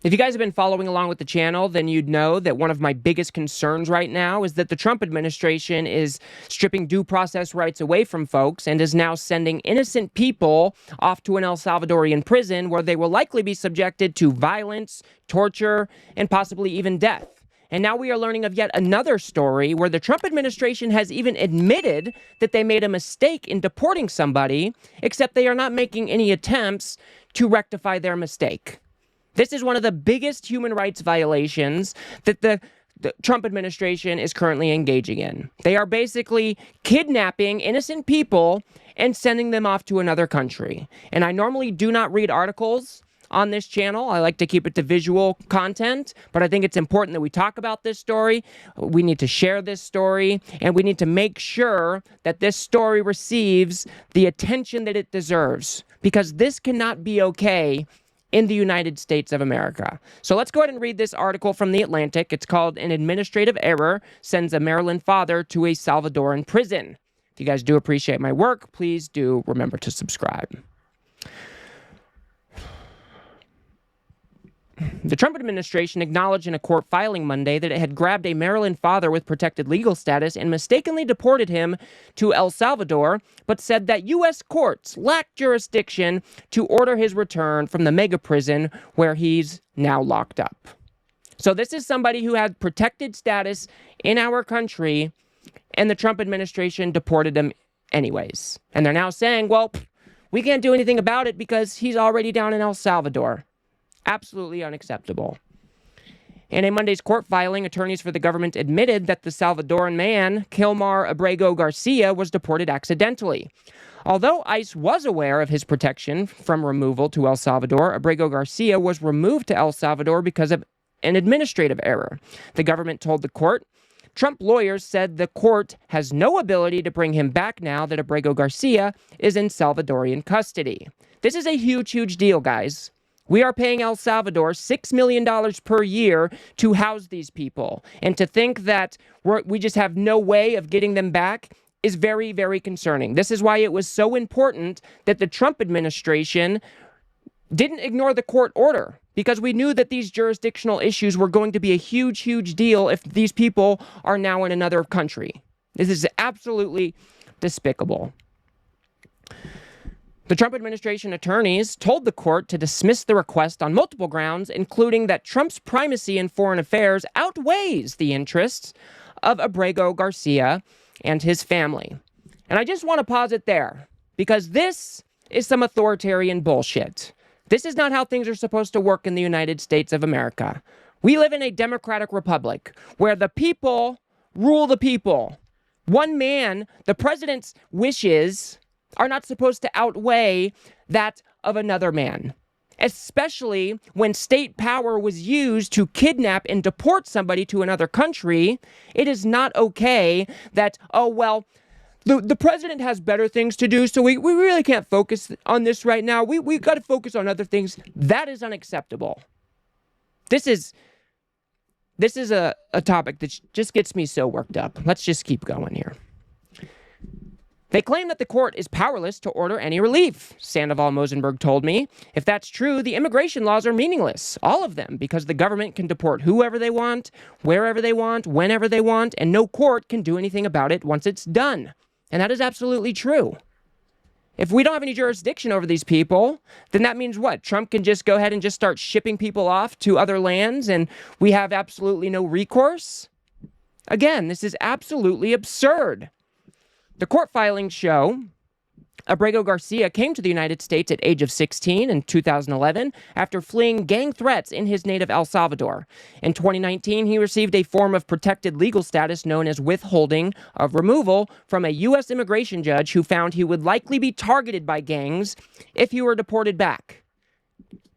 If you guys have been following along with the channel, then you'd know that one of my biggest concerns right now is that the Trump administration is stripping due process rights away from folks and is now sending innocent people off to an El Salvadorian prison where they will likely be subjected to violence, torture, and possibly even death. And now we are learning of yet another story where the Trump administration has even admitted that they made a mistake in deporting somebody, except they are not making any attempts to rectify their mistake. This is one of the biggest human rights violations that the Trump administration is currently engaging in. They are basically kidnapping innocent people and sending them off to another country. And I normally do not read articles on this channel. I like to keep it to visual content, but I think it's important that we talk about this story. We need to share this story, and we need to make sure that this story receives the attention that it deserves, because this cannot be okay in the United States of America. So let's go ahead and read this article from The Atlantic. It's called "An Administrative Error Sends a Maryland Father to a Salvadoran Prison." If you guys do appreciate my work, please do remember to subscribe. The Trump administration acknowledged in a court filing Monday that it had grabbed a Maryland father with protected legal status and mistakenly deported him to El Salvador, but said that U.S. courts lacked jurisdiction to order his return from the mega prison where he's now locked up. So this is somebody who had protected status in our country, and the Trump administration deported him anyways. And they're now saying, well, we can't do anything about it because he's already down in El Salvador. Absolutely unacceptable. In a Monday's court filing, attorneys for the government admitted that the Salvadoran man, Kilmar Abrego Garcia, was deported accidentally. Although ICE was aware of his protection from removal to El Salvador, Abrego Garcia was removed to El Salvador because of an administrative error. The government told the court. Trump lawyers said the court has no ability to bring him back now that Abrego Garcia is in Salvadorian custody. This is a huge, huge deal, guys. We are paying El Salvador $6 million per year to house these people. And to think that we just have no way of getting them back is very, very concerning. This is why it was so important that the Trump administration didn't ignore the court order, because we knew that these jurisdictional issues were going to be a huge, huge deal if these people are now in another country. This is absolutely despicable. The Trump administration attorneys told the court to dismiss the request on multiple grounds, including that Trump's primacy in foreign affairs outweighs the interests of Abrego Garcia and his family. And I just want to pause it there, because this is some authoritarian bullshit. This is not how things are supposed to work in the United States of America. We live in a democratic republic where the people rule the people. One man, the president's wishes are not supposed to outweigh that of another man, especially when state power was used to kidnap and deport somebody to another country. It is not okay that, oh, well, the president has better things to do, so we really can't focus on this right now. We got to focus on other things. That is unacceptable. This is a topic that just gets me so worked up. Let's just keep going here. They claim that the court is powerless to order any relief, Sandoval Mosenberg told me. If that's true, the immigration laws are meaningless, all of them, because the government can deport whoever they want, wherever they want, whenever they want, and no court can do anything about it once it's done. And that is absolutely true. If we don't have any jurisdiction over these people, then that means what? Trump can just go ahead and just start shipping people off to other lands and we have absolutely no recourse? Again, this is absolutely absurd. The court filings show Abrego Garcia came to the United States at age of 16 in 2011 after fleeing gang threats in his native El Salvador. In 2019, he received a form of protected legal status known as withholding of removal from a U.S. immigration judge who found he would likely be targeted by gangs if he were deported back.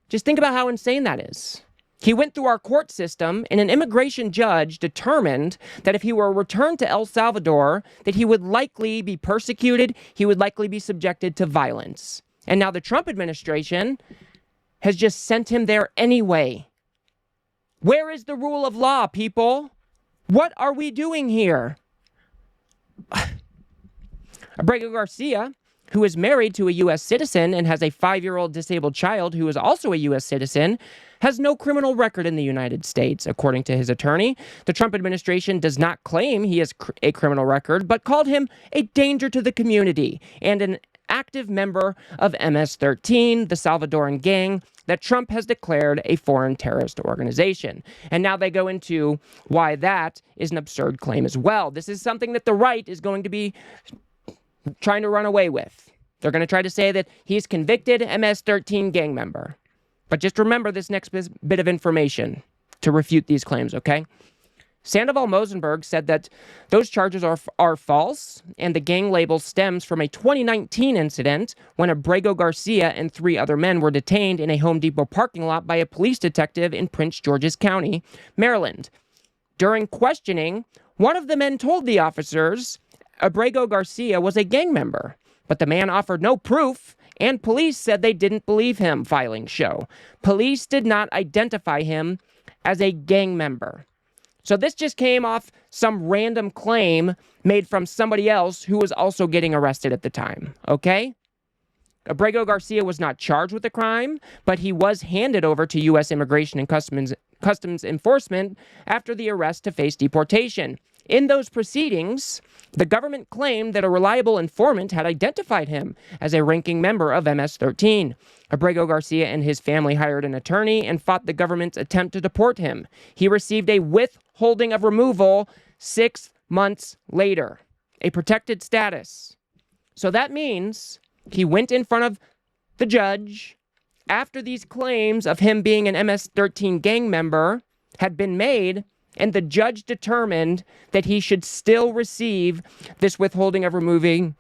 Just think about how insane that is. He went through our court system, and an immigration judge determined that if he were returned to El Salvador, that he would likely be persecuted, he would likely be subjected to violence. And now the Trump administration has just sent him there anyway. Where is the rule of law, people? What are we doing here? Abrego Garcia who is married to a U.S. citizen and has a 5-year-old disabled child who is also a U.S. citizen, has no criminal record in the United States, according to his attorney. The Trump administration does not claim he has a criminal record, but called him a danger to the community and an active member of MS-13, the Salvadoran gang that Trump has declared a foreign terrorist organization. And now they go into why that is an absurd claim as well. This is something that the right is going to be trying to run away with. They're going to try to say that he's convicted MS-13 gang member. But just remember this next bit of information to refute these claims, okay? Sandoval Mosenberg said that those charges are false, and the gang label stems from a 2019 incident when Abrego Garcia and 3 other men were detained in a Home Depot parking lot by a police detective in Prince George's County, Maryland. During questioning, one of the men told the officers Abrego Garcia was a gang member, but the man offered no proof, and police said they didn't believe him, filings show. Police did not identify him as a gang member. So this just came off some random claim made from somebody else who was also getting arrested at the time, okay? Abrego Garcia was not charged with the crime, but he was handed over to U.S. Immigration and Customs Enforcement after the arrest to face deportation. In those proceedings, the government claimed that a reliable informant had identified him as a ranking member of MS-13. Abrego Garcia and his family hired an attorney and fought the government's attempt to deport him. He received a withholding of removal 6 months later, a protected status. So that means he went in front of the judge after these claims of him being an MS-13 gang member had been made, and the judge determined that he should still receive this withholding of removal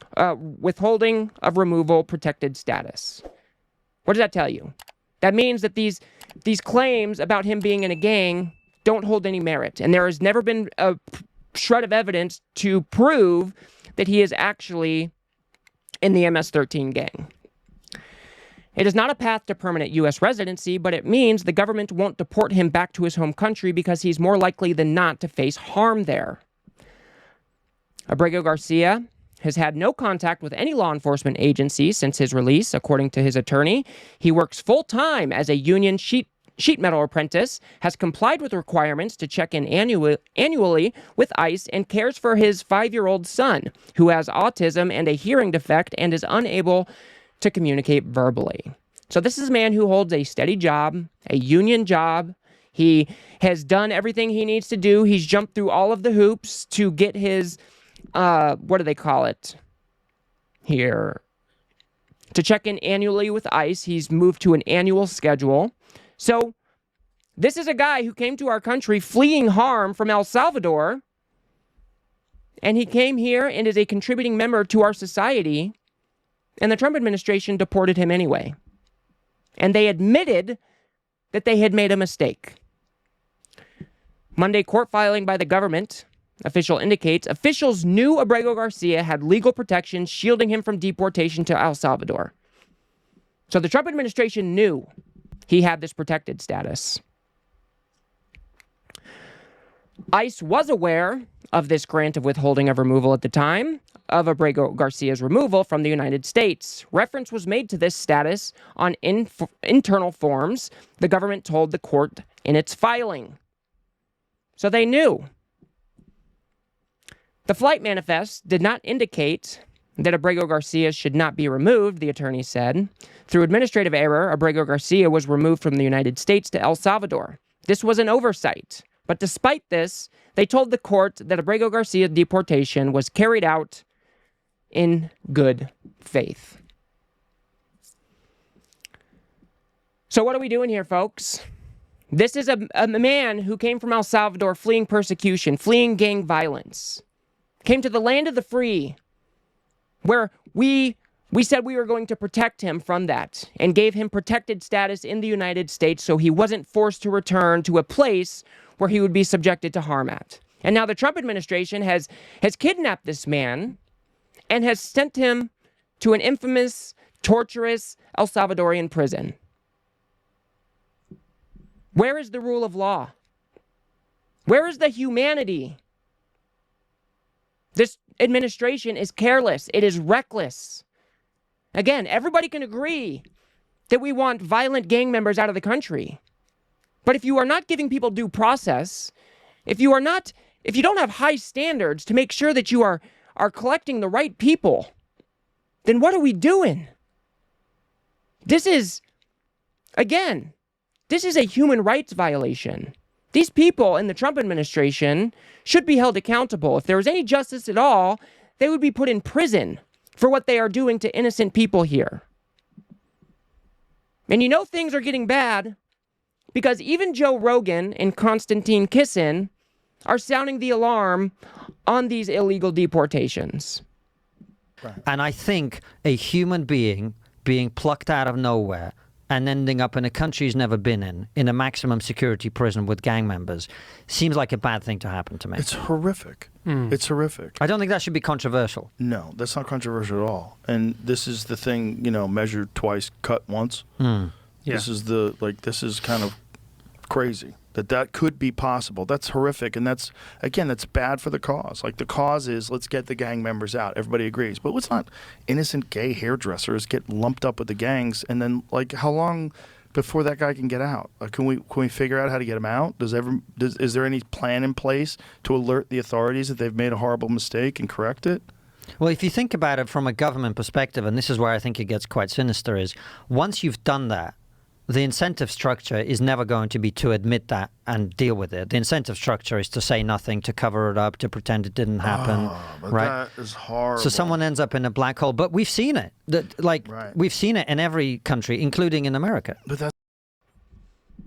protected status. What does that tell you? That means that these claims about him being in a gang don't hold any merit, and there has never been a shred of evidence to prove that he is actually in the MS-13 gang. It is not a path to permanent U.S. residency, but it means the government won't deport him back to his home country because he's more likely than not to face harm there. Abrego Garcia has had no contact with any law enforcement agency since his release, according to his attorney. He works full-time as a union sheet metal apprentice, has complied with requirements to check in annually with ICE, and cares for his 5-year-old son, who has autism and a hearing defect and is unable to communicate verbally. So this is a man who holds a steady job, a union job. He has done everything he needs to do. He's jumped through all of the hoops to get his, what do they call it here? To check in annually with ICE. He's moved to an annual schedule. So this is a guy who came to our country fleeing harm from El Salvador, and he came here and is a contributing member to our society, and the Trump administration deported him anyway. And they admitted that they had made a mistake. Monday court filing by the government official indicates officials knew Abrego Garcia had legal protections shielding him from deportation to El Salvador. So the Trump administration knew he had this protected status. ICE was aware of this grant of withholding of removal at the time of Abrego Garcia's removal from the United States. Reference was made to this status on internal forms the government told the court in its filing. So they knew. The flight manifest did not indicate that Abrego Garcia should not be removed, the attorney said. Through administrative error, Abrego Garcia was removed from the United States to El Salvador. This was an oversight. But despite this, they told the court that Abrego Garcia's deportation was carried out in good faith. So what are we doing here, folks? This is a man who came from El Salvador fleeing persecution, fleeing gang violence. Came to the land of the free, where we said we were going to protect him from that and gave him protected status in the United States so he wasn't forced to return to a place where he would be subjected to harm at. And now the Trump administration has kidnapped this man and has sent him to an infamous, torturous El Salvadorian prison. Where is the rule of law? Where is the humanity? This administration is careless. It is reckless. Again, everybody can agree that we want violent gang members out of the country. But if you are not giving people due process, if you don't have high standards to make sure that you are collecting the right people, then what are we doing? This is a human rights violation. These people in the Trump administration should be held accountable. If there was any justice at all, they would be put in prison for what they are doing to innocent people here. And you know things are getting bad because even Joe Rogan and Konstantin Kisin are sounding the alarm on these illegal deportations. And I think a human being being plucked out of nowhere and ending up in a country he's never been in a maximum security prison with gang members, seems like a bad thing to happen to me. It's horrific. It's horrific. I don't think that should be controversial. No, that's not controversial at all. And this is the thing, measured twice, cut once. Yeah. This is kind of crazy that could be possible. That's horrific. And that's bad for the cause. Like, the cause is, let's get the gang members out. Everybody agrees. But let's not innocent gay hairdressers get lumped up with the gangs. And then, like, how long before that guy can get out? Can we figure out how to get him out? Is there any plan in place to alert the authorities that they've made a horrible mistake and correct it? Well, if you think about it from a government perspective, and this is where I think it gets quite sinister, is once you've done that, the incentive structure is never going to be to admit that and deal with it. The incentive structure is to say nothing, to cover it up, to pretend it didn't happen. But right? That is horrible. So someone ends up in a black hole. But we've seen it. We've seen it in every country, including in America.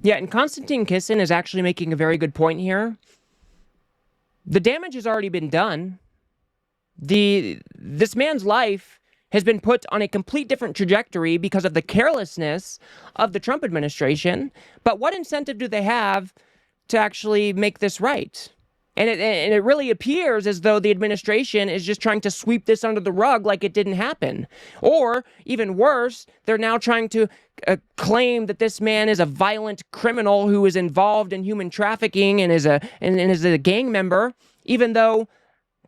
Yeah, and Konstantin Kisin is actually making a very good point here. The damage has already been done. This man's life has been put on a complete different trajectory because of the carelessness of the Trump administration. But what incentive do they have to actually make this right? And it really appears as though the administration is just trying to sweep this under the rug like it didn't happen. Or, even worse, they're now trying to claim that this man is a violent criminal who is involved in human trafficking and is a gang member, even though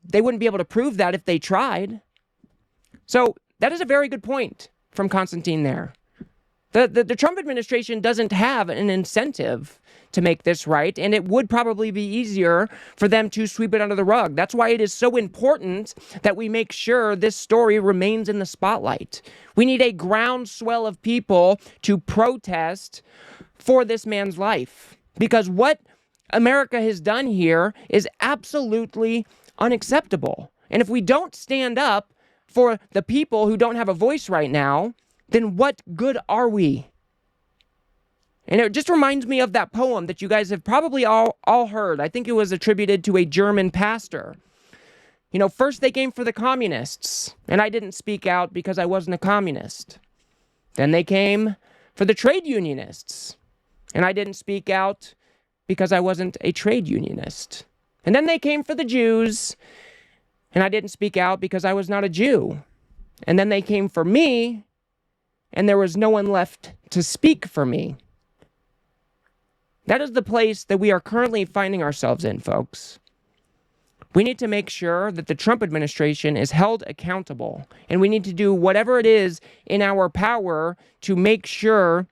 they wouldn't be able to prove that if they tried. So that is a very good point from Konstantin there. The Trump administration doesn't have an incentive to make this right, and it would probably be easier for them to sweep it under the rug. That's why it is so important that we make sure this story remains in the spotlight. We need a groundswell of people to protest for this man's life, because what America has done here is absolutely unacceptable. And if we don't stand up for the people who don't have a voice right now, then what good are we? And it just reminds me of that poem that you guys have probably all heard. I think it was attributed to a German pastor. First they came for the communists, and I didn't speak out because I wasn't a communist. Then they came for the trade unionists, and I didn't speak out because I wasn't a trade unionist. And then they came for the Jews, and I didn't speak out because I was not a Jew. And then they came for me, and there was no one left to speak for me. That is the place that we are currently finding ourselves in, folks. We need to make sure that the Trump administration is held accountable, and we need to do whatever it is in our power to make sure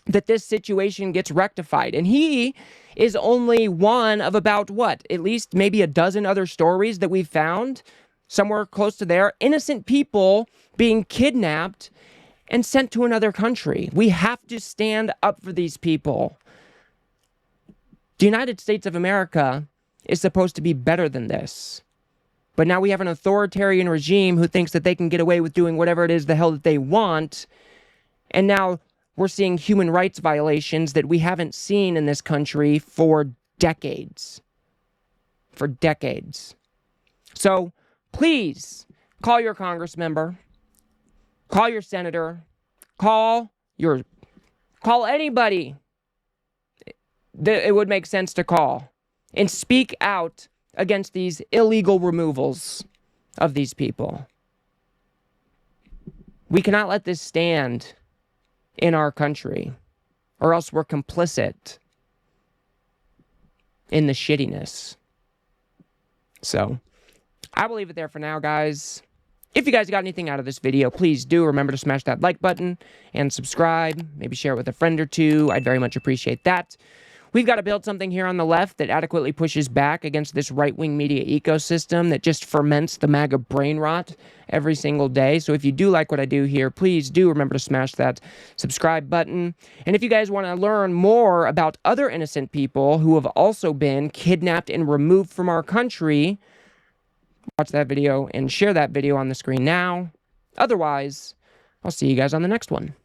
that this situation gets rectified. And he is only one of about, at least maybe a dozen other stories that we've found, somewhere close to there, innocent people being kidnapped and sent to another country. We have to stand up for these people. The United States of America is supposed to be better than this. But now we have an authoritarian regime who thinks that they can get away with doing whatever it is the hell that they want. And now we're seeing human rights violations that we haven't seen in this country for decades. For decades. So please call your Congress member, call your senator, call anybody that it would make sense to call, and speak out against these illegal removals of these people. We cannot let this stand in our country, or else we're complicit in the shittiness. So, I will leave it there for now, guys. If you guys got anything out of this video, please do remember to smash that like button and subscribe. Maybe share it with a friend or two. I'd very much appreciate that. We've got to build something here on the left that adequately pushes back against this right-wing media ecosystem that just ferments the MAGA brain rot every single day. So if you do like what I do here, please do remember to smash that subscribe button. And if you guys want to learn more about other innocent people who have also been kidnapped and removed from our country, watch that video and share that video on the screen now. Otherwise, I'll see you guys on the next one.